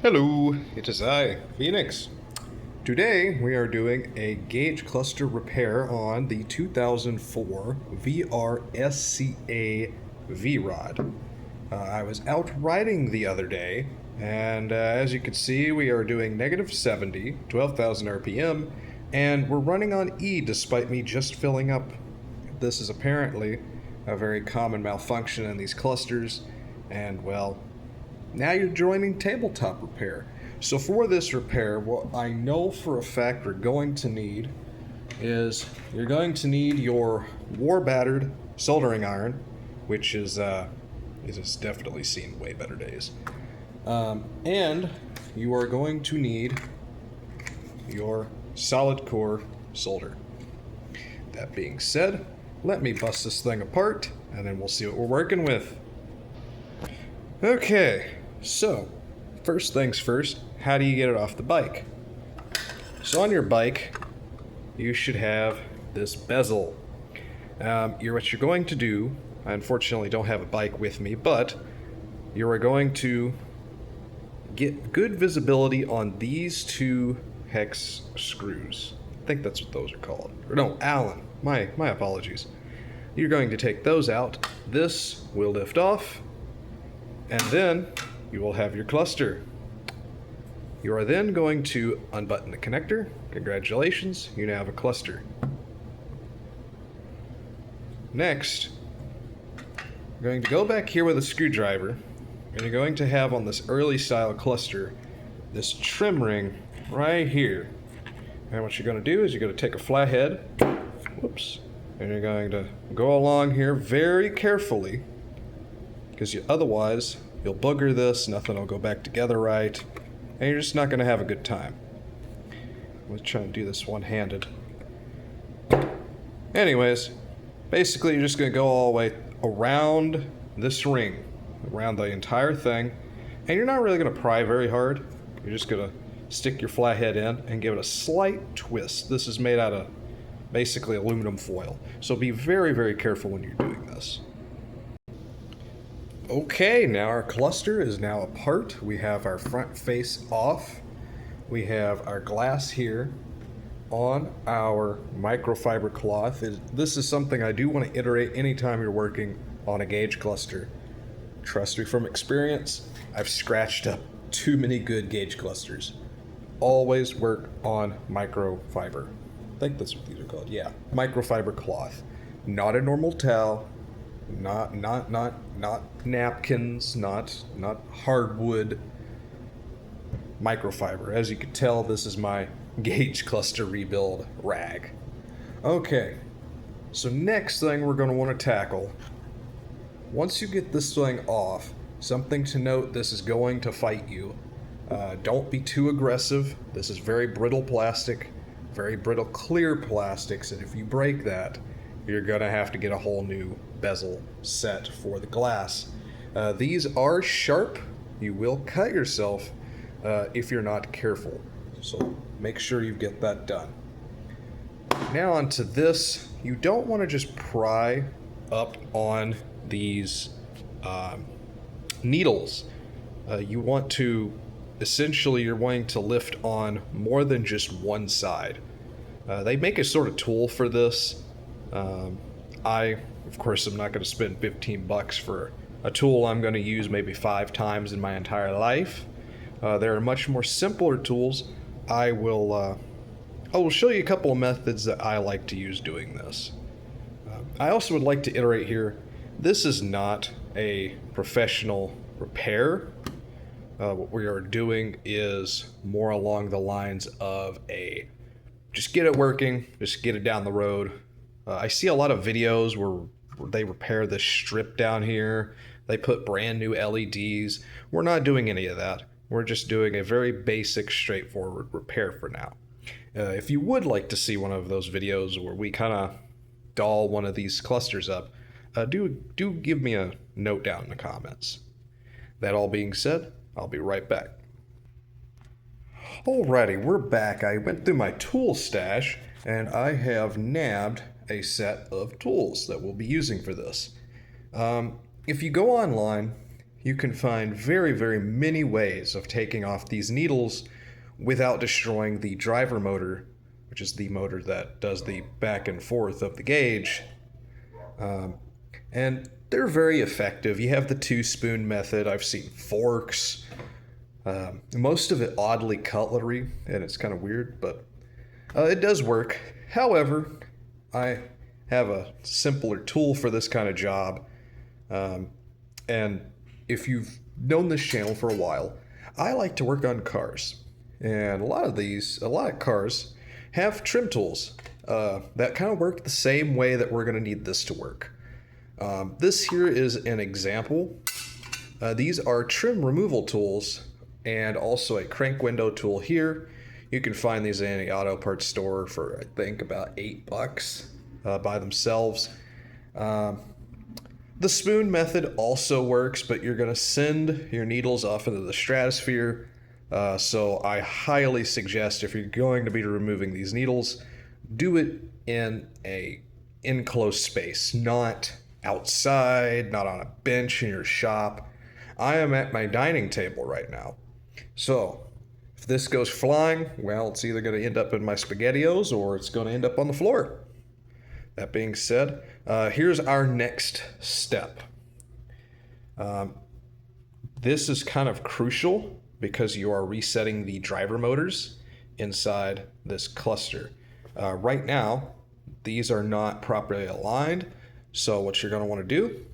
Hello, it is I, Phoenix. Today we are doing a gauge cluster repair on the 2004 VRSCA V-Rod. I was out riding the other day, and as you can see, we are doing negative 70, 12,000 RPM, and we're running on E despite me just filling up. This is apparently a very common malfunction in these clusters, and well, now you're joining tabletop repair. So for this repair, what I know for a fact we're going to need is you're going to need your war-battered soldering iron, which is it has definitely seen way better days. And you are going to need your solid core solder. That being said, let me bust this thing apart, and then we'll see what we're working with. Okay, so first things first, how do you get it off the bike? So on your bike, you should have this bezel. What you're going to do, I unfortunately don't have a bike with me, but you are going to get good visibility on these two hex screws. I think that's what those are called. Or no, Allen. My apologies. You're going to take those out. This will lift off, and then you will have your cluster. You are then going to unbutton the connector. Congratulations, you now have a cluster. Next, you're going to go back here with a screwdriver, and you're going to have on this early style cluster this trim ring right here. And what you're going to do is you're going to take a flathead, whoops, and you're going to go along here very carefully, because otherwise you'll booger this, nothing will go back together right, and you're just not going to have a good time. Let's try and do this one-handed. Anyways, basically you're just going to go all the way around this ring, around the entire thing, and you're not really going to pry very hard. You're just going to stick your flathead in and give it a slight twist. This is made out of basically aluminum foil, so be very, very careful when you're doing this. Okay, now our cluster is now apart. We have our front face off. We have our glass here on our microfiber cloth. This is something I do want to iterate anytime you're working on a gauge cluster. Trust me from experience, I've scratched up too many good gauge clusters. Always work on microfiber. I think that's what these are called. Yeah, microfiber cloth. Not a normal towel. Not napkins, not hardwood. Microfiber. As you can tell, this is my gauge cluster rebuild rag. Okay, so next thing we're going to want to tackle, once you get this thing off, something to note, this is going to fight you. Don't be too aggressive. This is very brittle plastic, very brittle clear plastics, and if you break that, you're gonna have to get a whole new bezel set for the glass. These are sharp. You will cut yourself if you're not careful, so make sure you get that done. Now onto this. You don't want to just pry up on these needles. You want to, essentially you're wanting to lift on more than just one side. They make a sort of tool for this. I, of course, am not going to spend 15 bucks for a tool I'm going to use maybe 5 times in my entire life. There are much more simpler tools. I will show you a couple of methods that I like to use doing this. I also would like to iterate here, this is not a professional repair. What we are doing is more along the lines of just get it working, just get it down the road. I see a lot of videos where they repair this strip down here. They put brand new LEDs. We're not doing any of that. We're just doing a very basic, straightforward repair for now. If you would like to see one of those videos where we kind of doll one of these clusters up, do give me a note down in the comments. That all being said, I'll be right back. Alrighty, we're back. I went through my tool stash and I have nabbed a set of tools that we'll be using for this. If you go online, you can find very, very many ways of taking off these needles without destroying the driver motor, which is the motor that does the back and forth of the gauge. And they're very effective. You have the 2-spoon method. I've seen forks. Most of it oddly cutlery, and it's kind of weird, but it does work. However, I have a simpler tool for this kind of job. And if you've known this channel for a while, I like to work on cars. And a lot of cars have trim tools that kind of work the same way that we're going to need this to work. This here is an example. These are trim removal tools and also a crank window tool here. You can find these in any auto parts store for, I think, about $8 by themselves. The spoon method also works, but you're going to send your needles off into the stratosphere. So I highly suggest, if you're going to be removing these needles, do it in a enclosed space, not outside, not on a bench in your shop. I am at my dining table right now. So if this goes flying, well, it's either going to end up in my SpaghettiOs or it's going to end up on the floor. That being said, here's our next step. This is kind of crucial because you are resetting the driver motors inside this cluster. Right now, these are not properly aligned. So what you're going to want to do,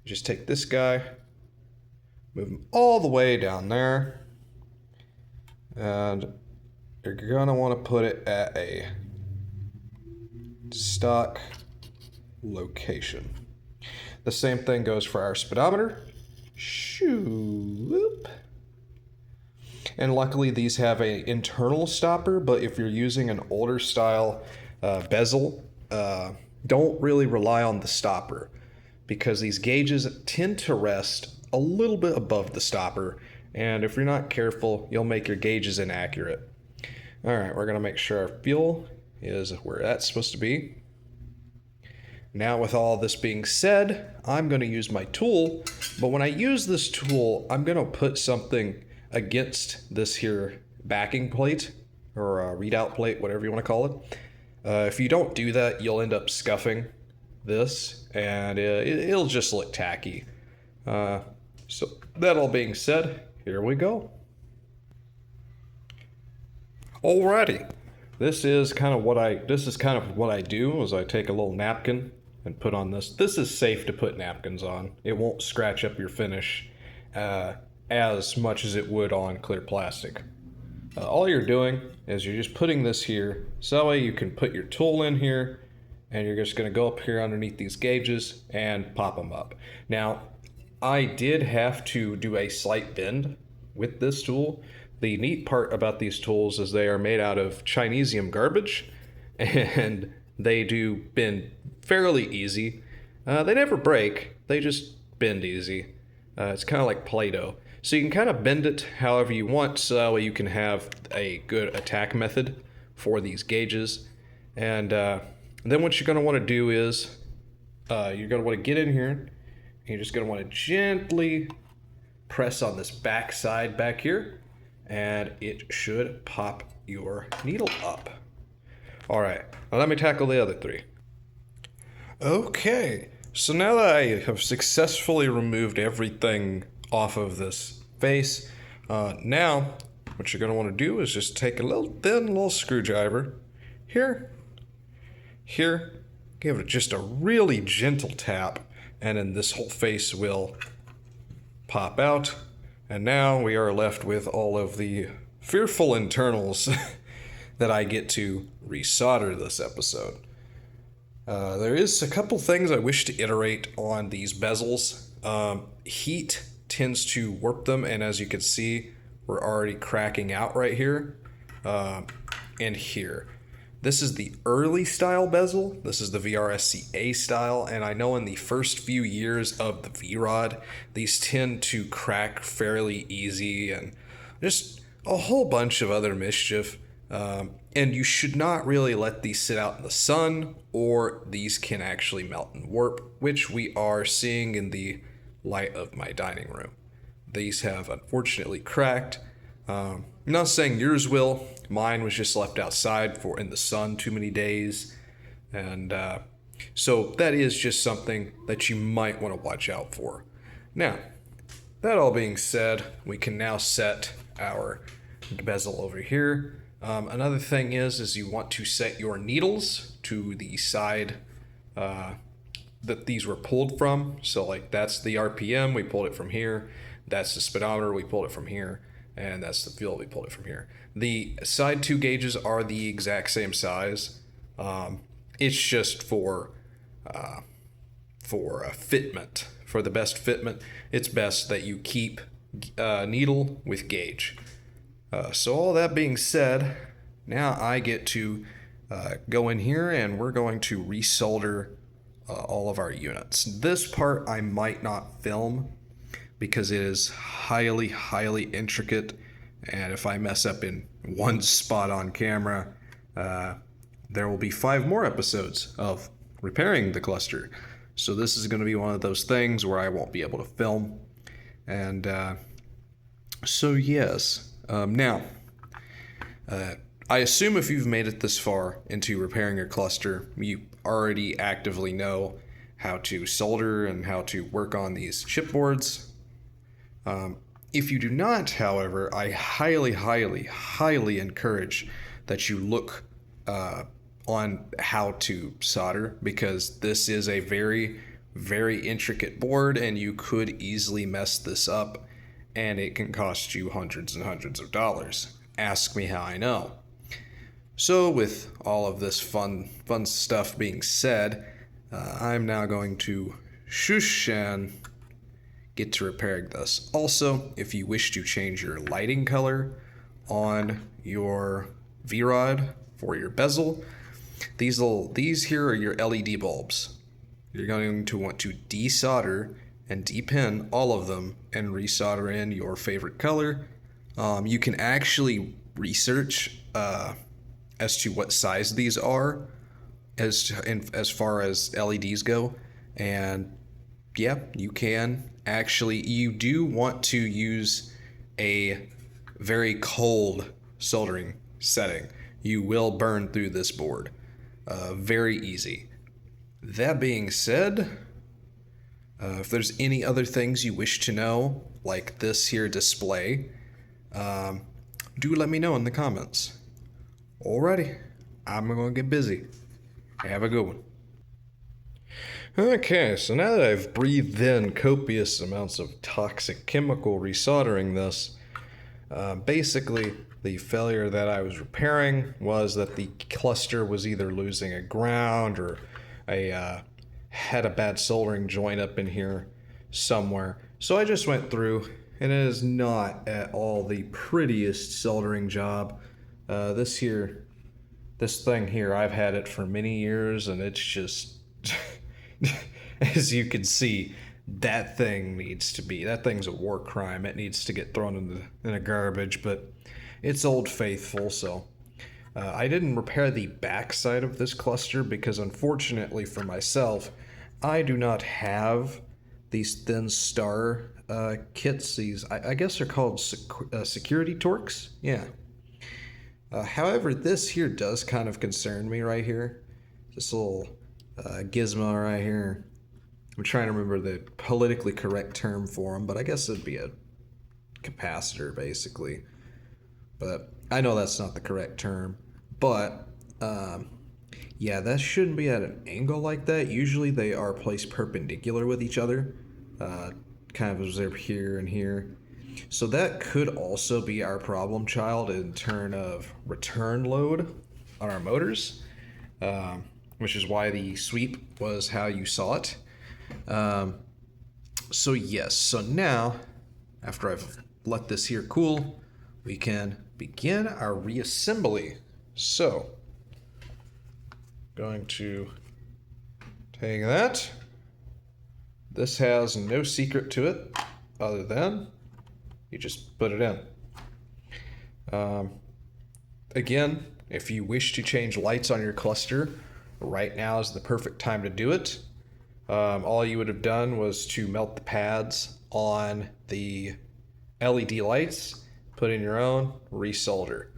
just take this guy, move him all the way down there, and you're going to want to put it at a stock location. The same thing goes for our speedometer. Shoo-whoop. And luckily these have an internal stopper, but if you're using an older style bezel, don't really rely on the stopper because these gauges tend to rest a little bit above the stopper, and if you're not careful, you'll make your gauges inaccurate. All right, we're gonna make sure our fuel is where that's supposed to be. Now with all this being said, I'm gonna use my tool, but when I use this tool, I'm gonna put something against this here backing plate or a readout plate, whatever you wanna call it. If you don't do that, you'll end up scuffing this and it'll just look tacky. So that all being said, here we go. Alrighty. This is kind of what I do is I take a little napkin and put on this. This is safe to put napkins on. It won't scratch up your finish as much as it would on clear plastic. All you're doing is you're just putting this here, so that way you can put your tool in here, and you're just going to go up here underneath these gauges and pop them up. Now, I did have to do a slight bend with this tool. The neat part about these tools is they are made out of Chinesium garbage, and they do bend fairly easy. They never break, they just bend easy. It's kind of like Play-Doh. So you can kind of bend it however you want, so that way you can have a good attack method for these gauges. And then what you're going to want to do is you're going to want to get in here, and you're just going to want to gently press on this back side back here, and it should pop your needle up. All right, now let me tackle the other three. Okay, so now that I have successfully removed everything off of this face, now what you're going to want to do is just take a thin little screwdriver here, give it just a really gentle tap, and then this whole face will pop out. And now we are left with all of the fearful internals that I get to resolder this episode. There is a couple things I wish to iterate on these bezels. Heat tends to warp them, and as you can see, we're already cracking out right here and here. This is the early style bezel. This is the VRSCA style, and I know in the first few years of the V-Rod, these tend to crack fairly easy and just a whole bunch of other mischief. And you should not really let these sit out in the sun, or these can actually melt and warp, which we are seeing in the light of my dining room. These have unfortunately cracked. I'm not saying yours will. Mine was just left outside in the sun too many days. And so that is just something that you might want to watch out for. Now, that all being said, we can now set our bezel over here. Another thing is you want to set your needles to the side that these were pulled from. So like that's the RPM, we pulled it from here. That's the speedometer, we pulled it from here. And that's the fuel, we pulled it from here. The side two gauges are the exact same size. It's just for fitment. For the best fitment, it's best that you keep needle with gauge. So all that being said, now I get to go in here and we're going to resolder all of our units. This part I might not film because it is highly, highly intricate, and if I mess up in one spot on camera, there will be 5 more episodes of repairing the cluster. So this is going to be one of those things where I won't be able to film. And so yes, now, I assume if you've made it this far into repairing your cluster, you already actively know how to solder and how to work on these chipboards. If you do not, however, I highly, highly, highly encourage that you look on how to solder, because this is a very, very intricate board and you could easily mess this up and it can cost you hundreds and hundreds of dollars. Ask me how I know. So with all of this fun stuff being said, I'm now going to shush and get to repairing this. Also, if you wish to change your lighting color on your V-Rod for your bezel, these here are your LED bulbs. You're going to want to desolder and depin all of them and resolder in your favorite color. You can actually research as to what size these are as far as LEDs go, and yeah, you can actually, you do want to use a very cold soldering setting. You will burn through this board very easy. That being said, if there's any other things you wish to know, like this here display, do let me know in the comments. Alrighty, I'm gonna get busy. Have a good one. Okay, so now that I've breathed in copious amounts of toxic chemical resoldering this, basically the failure that I was repairing was that the cluster was either losing a ground or had a bad soldering joint up in here somewhere. So I just went through, and it is not at all the prettiest soldering job. This thing here, I've had it for many years, and it's just, as you can see, that thing's a war crime. It needs to get thrown in a garbage, but it's old faithful, so. I didn't repair the back side of this cluster because, unfortunately for myself, I do not have these thin star kits. These, I guess they're called security torques. Yeah. However, this here does kind of concern me right here. This little gizmo right here. I'm trying to remember the politically correct term for them, but I guess it'd be a capacitor, basically. But I know that's not the correct term. But, yeah, that shouldn't be at an angle like that. Usually they are placed perpendicular with each other. Kind of as they're here and here. So that could also be our problem child in terms of return load on our motors, which is why the sweep was how you saw it. So yes, so now, after I've let this here cool, we can begin our reassembly. So, going to take that. This has no secret to it other than you just put it in. Again, if you wish to change lights on your cluster, right now is the perfect time to do it. All you would have done was to melt the pads on the LED lights, put in your own, resolder.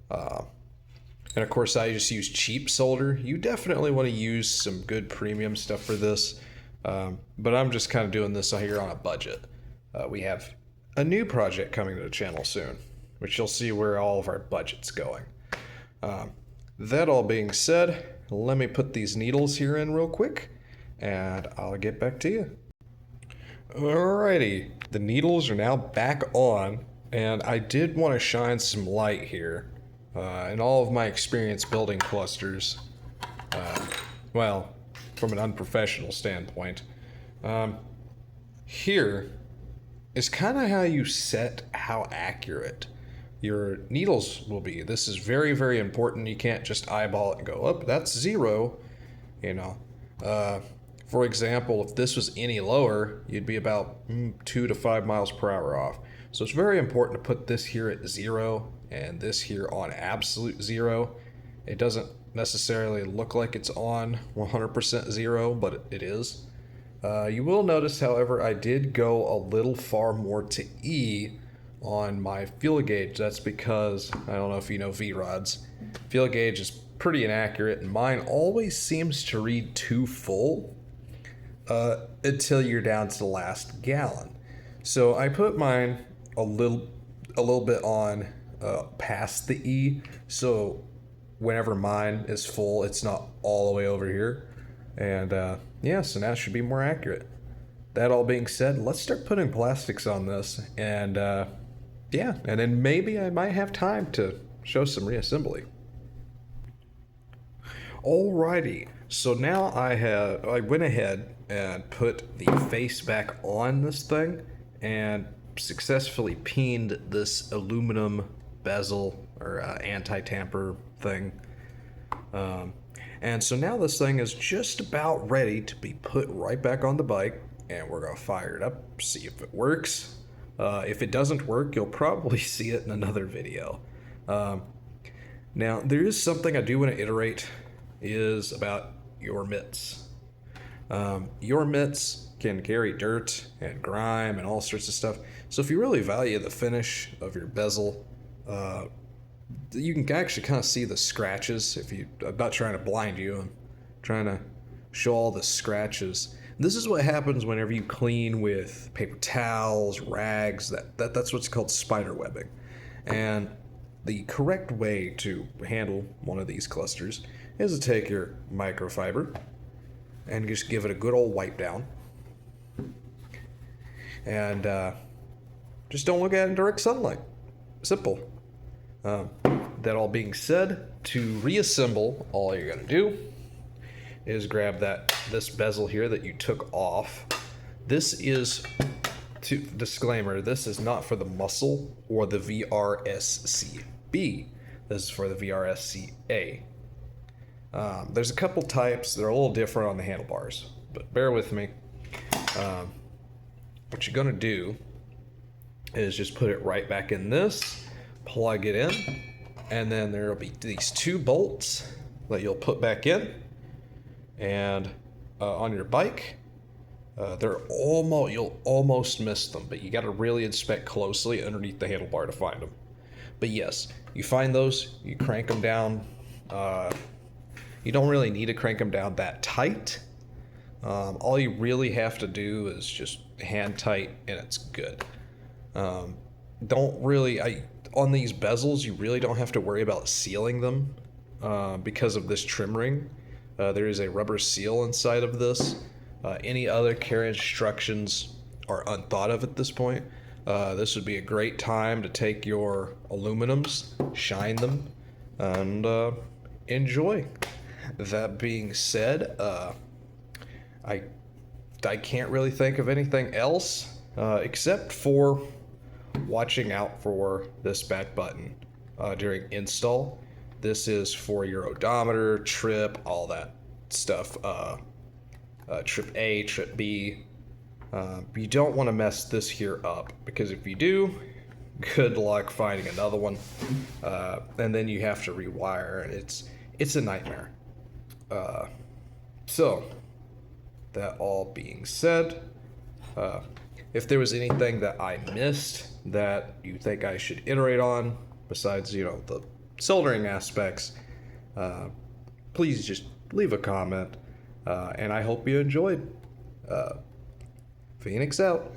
And of course, I just use cheap solder. You definitely want to use some good premium stuff for this, but I'm just kind of doing this here on a budget. We have a new project coming to the channel soon, which you'll see where all of our budget's going. That all being said, let me put these needles here in real quick, and I'll get back to you. Alrighty, the needles are now back on, and I did want to shine some light here. In all of my experience building clusters, well, from an unprofessional standpoint, here is kind of how you set how accurate your needles will be. This is very, very important. You can't just eyeball it and go, oh, that's 0, you know. For example, if this was any lower, you'd be about 2 to 5 miles per hour off. So it's very important to put this here at 0 and this here on absolute 0. It doesn't necessarily look like it's on 100% 0, but it is. You will notice, however, I did go a little far more to E on my field gauge. That's because, I don't know if you know V-Rods, field gauge is pretty inaccurate, and mine always seems to read too full until you're down to the last gallon. So I put mine a little bit on past the E, so whenever mine is full, it's not all the way over here. And yeah, so now it should be more accurate. That all being said, let's start putting plastics on this, and yeah, and then maybe I might have time to show some reassembly. Alrighty, so now I went ahead and put the face back on this thing and successfully peened this aluminum bezel or anti-tamper thing. And so now this thing is just about ready to be put right back on the bike, and we're gonna fire it up, see if it works. If it doesn't work, you'll probably see it in another video. Now, there is something I do want to iterate, is about your mitts. Your mitts can carry dirt and grime and all sorts of stuff. So if you really value the finish of your bezel, you can actually kind of see the scratches. I'm not trying to blind you, I'm trying to show all the scratches. This is what happens whenever you clean with paper towels, rags, that's what's called spider webbing. And the correct way to handle one of these clusters is to take your microfiber and just give it a good old wipe down. And just don't look at it in direct sunlight. Simple. That all being said, to reassemble, all you're gonna do is grab this bezel here that you took off. This is, disclaimer, this is not for the muscle or the VRSCB. This is for the VRSCA. There's a couple types. They're a little different on the handlebars, but bear with me. What you're gonna do is just put it right back in this, plug it in, and then there'll be these 2 bolts that you'll put back in. And on your bike, you'll almost miss them, but you got to really inspect closely underneath the handlebar to find them. But yes, you find those, you crank them down. You don't really need to crank them down that tight. All you really have to do is just hand tight, and it's good. On these bezels, you really don't have to worry about sealing them because of this trim ring. There is a rubber seal inside of this. Any other care instructions are unthought of at this point. This would be a great time to take your aluminums, shine them, and enjoy. That being said, I can't really think of anything else except for watching out for this back button during install. This is for your odometer, trip, all that stuff. Trip A, trip B. You don't want to mess this here up, because if you do, good luck finding another one. And then you have to rewire, and it's a nightmare. So that all being said, if there was anything that I missed that you think I should iterate on, besides, the soldering aspects, please just leave a comment. And I hope you enjoyed. Phoenix out.